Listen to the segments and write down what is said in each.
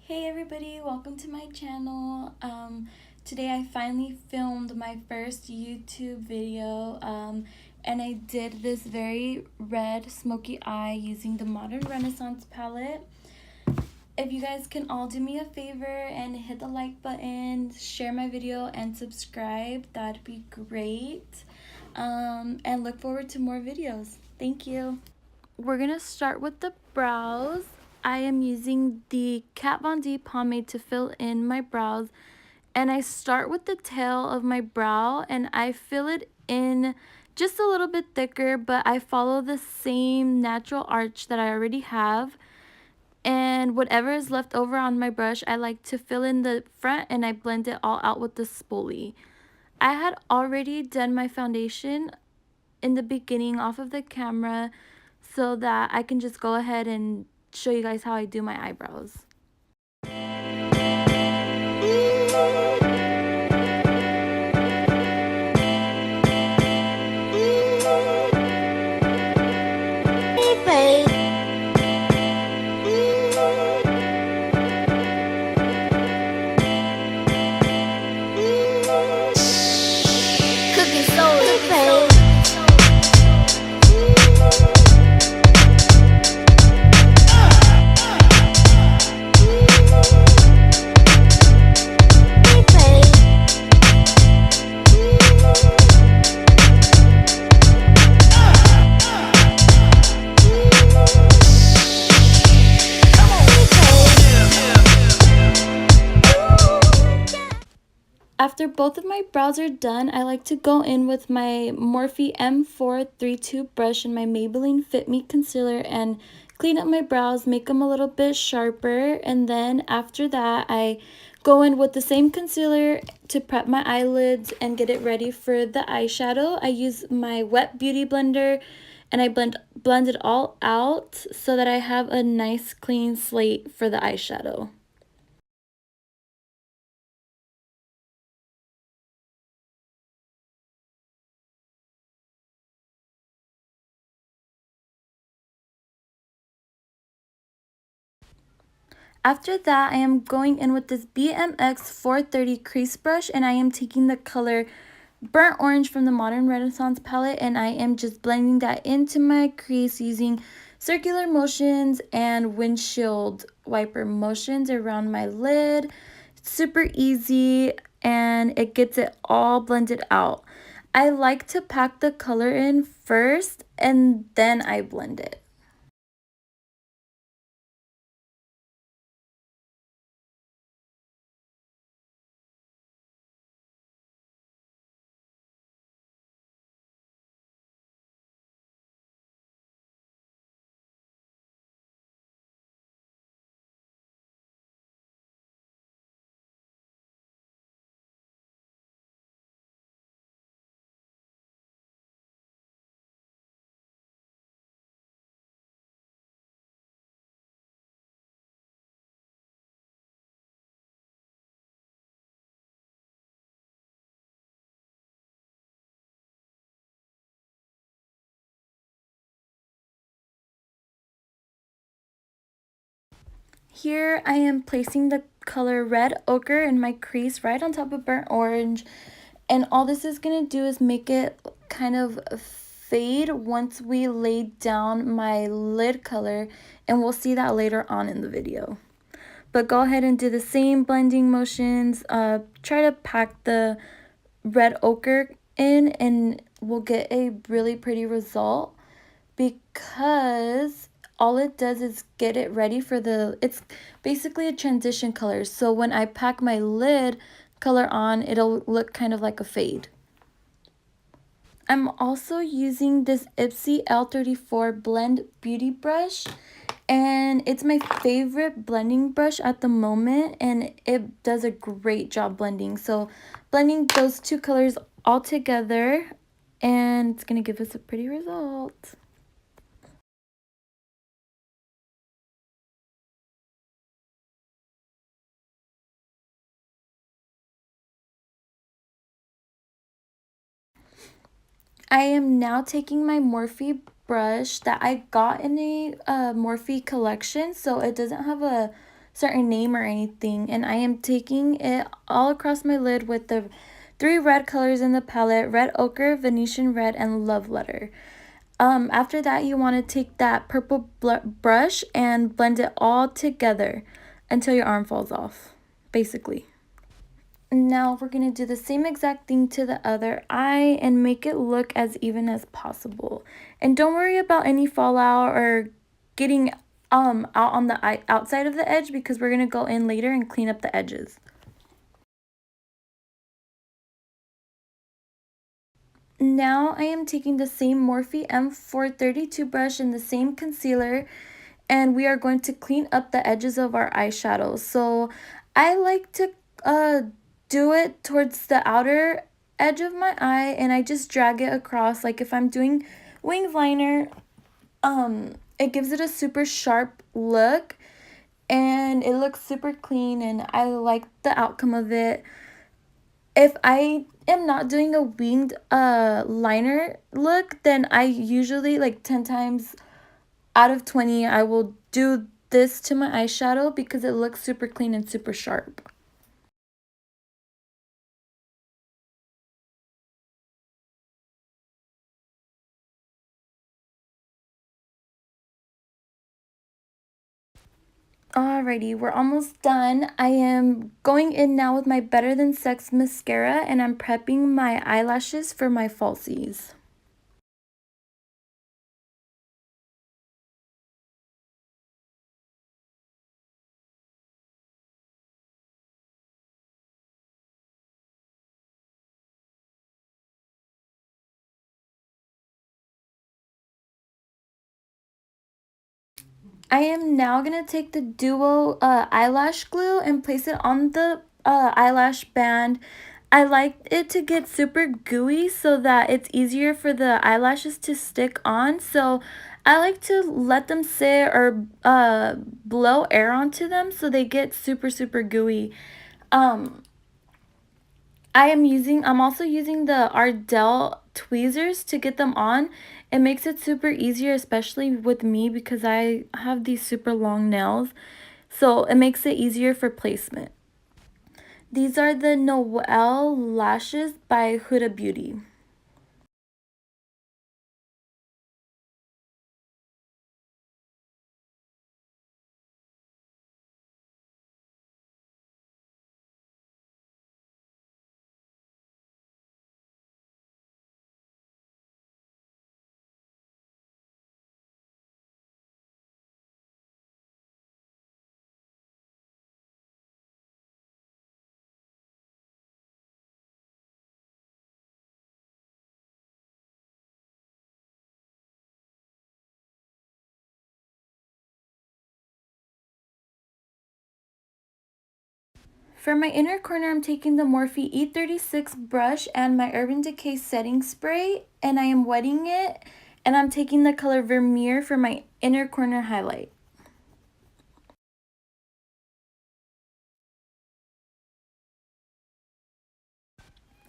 Hey everybody, welcome to my channel. Today I finally filmed my first YouTube video and I did this very red smoky eye using the Modern Renaissance palette. If you guys can all do me a favor and hit the like button, share my video and subscribe, that'd be great. And look forward to more videos. Thank you. We're gonna start with the brows. I am using the Kat Von D pomade to fill in my brows, and I start with the tail of my brow and I fill it in just a little bit thicker, but I follow the same natural arch that I already have. And whatever is left over on my brush, I like to fill in the front and I blend it all out with the spoolie. I had already done my foundation in the beginning off of the camera so that I can just go ahead and show you guys how I do my eyebrows. After both of my brows are done, I like to go in with my Morphe M432 brush and my Maybelline Fit Me concealer and clean up my brows, make them a little bit sharper. And then after that, I go in with the same concealer to prep my eyelids and get it ready for the eyeshadow. I use my wet beauty blender and I blend it all out so that I have a nice clean slate for the eyeshadow. After that, I am going in with this BMX 430 crease brush and I am taking the color Burnt Orange from the Modern Renaissance palette and I am just blending that into my crease using circular motions and windshield wiper motions around my lid. It's super easy and it gets it all blended out. I like to pack the color in first and then I blend it. Here I am placing the color Red Ochre in my crease right on top of Burnt Orange. And all this is going to do is make it kind of fade once we lay down my lid color. And we'll see that later on in the video. But go ahead and do the same blending motions. Try to pack the Red Ochre in and we'll get a really pretty result because all it does is get it ready for it's basically a transition color. So when I pack my lid color on, it'll look kind of like a fade. I'm also using this Ipsy L34 Blend Beauty Brush. And it's my favorite blending brush at the moment. And it does a great job blending. So blending those two colors all together. And it's going to give us a pretty result. I am now taking my Morphe brush that I got in a Morphe collection, so it doesn't have a certain name or anything. And I am taking it all across my lid with the 3 red colors in the palette: Red Ochre, Venetian Red, and Love Letter. After that, you want to take that purple brush and blend it all together until your arm falls off, basically. Now we're going to do the same exact thing to the other eye and make it look as even as possible. And don't worry about any fallout or getting out on the outside of the edge, because we're going to go in later and clean up the edges. Now I am taking the same Morphe M432 brush and the same concealer, and we are going to clean up the edges of our eyeshadow. So I like to do it towards the outer edge of my eye, and I just drag it across. Like if I'm doing winged liner, it gives it a super sharp look, and it looks super clean, and I like the outcome of it. If I am not doing a winged liner look, then I usually, like 10 times out of 20, I will do this to my eyeshadow because it looks super clean and super sharp. Alrighty, we're almost done. I am going in now with my Better Than Sex mascara, and I'm prepping my eyelashes for my falsies. I am now going to take the Duo eyelash glue and place it on the eyelash band. I like it to get super gooey so that it's easier for the eyelashes to stick on. So I like to let them sit or blow air onto them so they get super, super gooey. Um, I'm also using the Ardell tweezers to get them on. It makes it super easier, especially with me because I have these super long nails. So it makes it easier for placement. These are the Noelle lashes by Huda Beauty. For my inner corner, I'm taking the Morphe E36 brush and my Urban Decay setting spray, and I am wetting it, and I'm taking the color Vermeer for my inner corner highlight.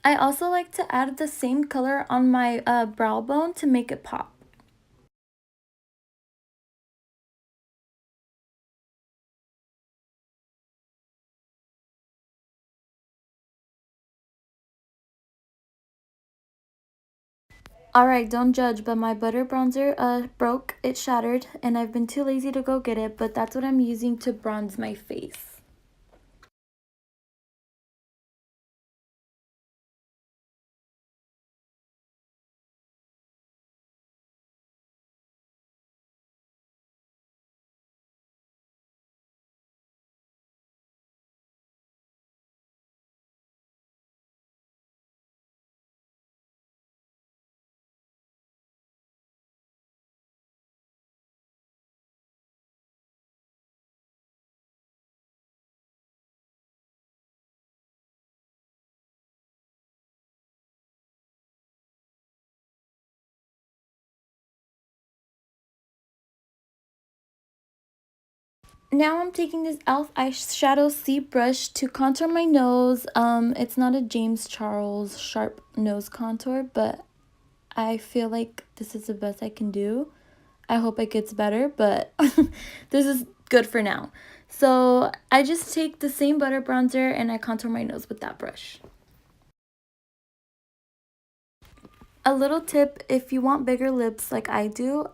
I also like to add the same color on my brow bone to make it pop. Alright, don't judge, but my butter bronzer broke. It shattered, and I've been too lazy to go get it, but that's what I'm using to bronze my face. Now I'm taking this e.l.f. eyeshadow C brush to contour my nose. It's not a James Charles sharp nose contour, but I feel like this is the best I can do. I hope it gets better, but this is good for now. So I just take the same butter bronzer and I contour my nose with that brush. A little tip, if you want bigger lips like I do,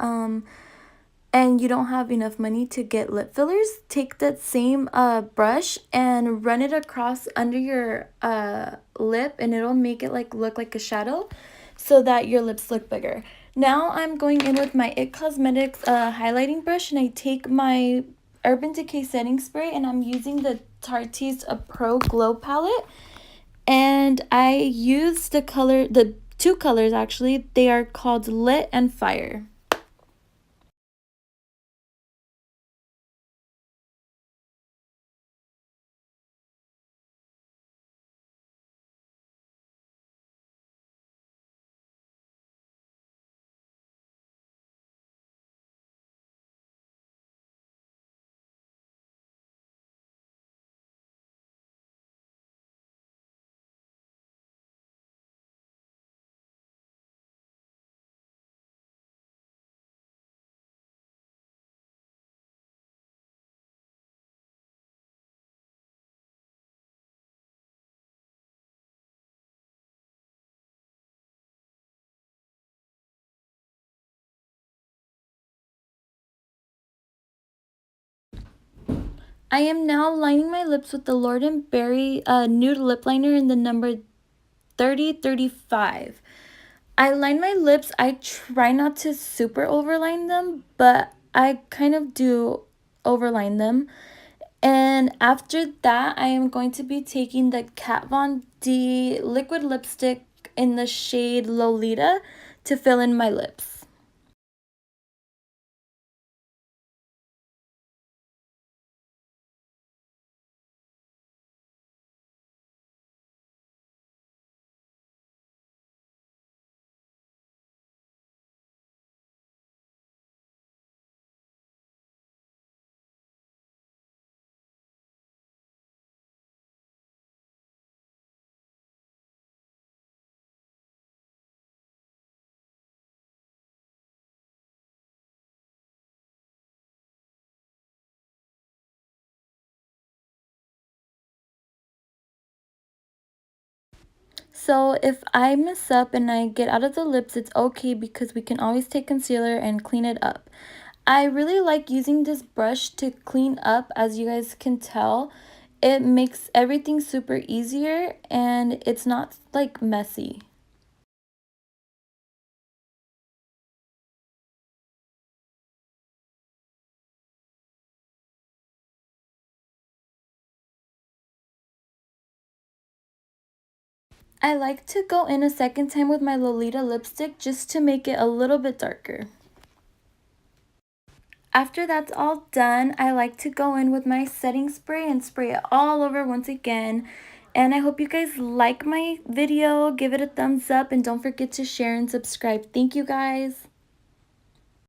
and you don't have enough money to get lip fillers, take that same brush and run it across under your lip, and it'll make it look like a shadow so that your lips look bigger. Now I'm going in with my It Cosmetics highlighting brush, and I take my Urban Decay setting spray, and I'm using the Tarte's Pro Glow palette, and I use the two colors actually. They are called Lit and Fire. I am now lining my lips with the Lord & Berry nude lip liner in the number 3035. I line my lips. I try not to super overline them, but I kind of do overline them. And after that, I am going to be taking the Kat Von D liquid lipstick in the shade Lolita to fill in my lips. So if I mess up and I get out of the lips, it's okay because we can always take concealer and clean it up. I really like using this brush to clean up. As you guys can tell, it makes everything super easier and it's not like messy. I like to go in a second time with my Lolita lipstick just to make it a little bit darker. After that's all done, I like to go in with my setting spray and spray it all over once again. And I hope you guys like my video. Give it a thumbs up and don't forget to share and subscribe. Thank you guys.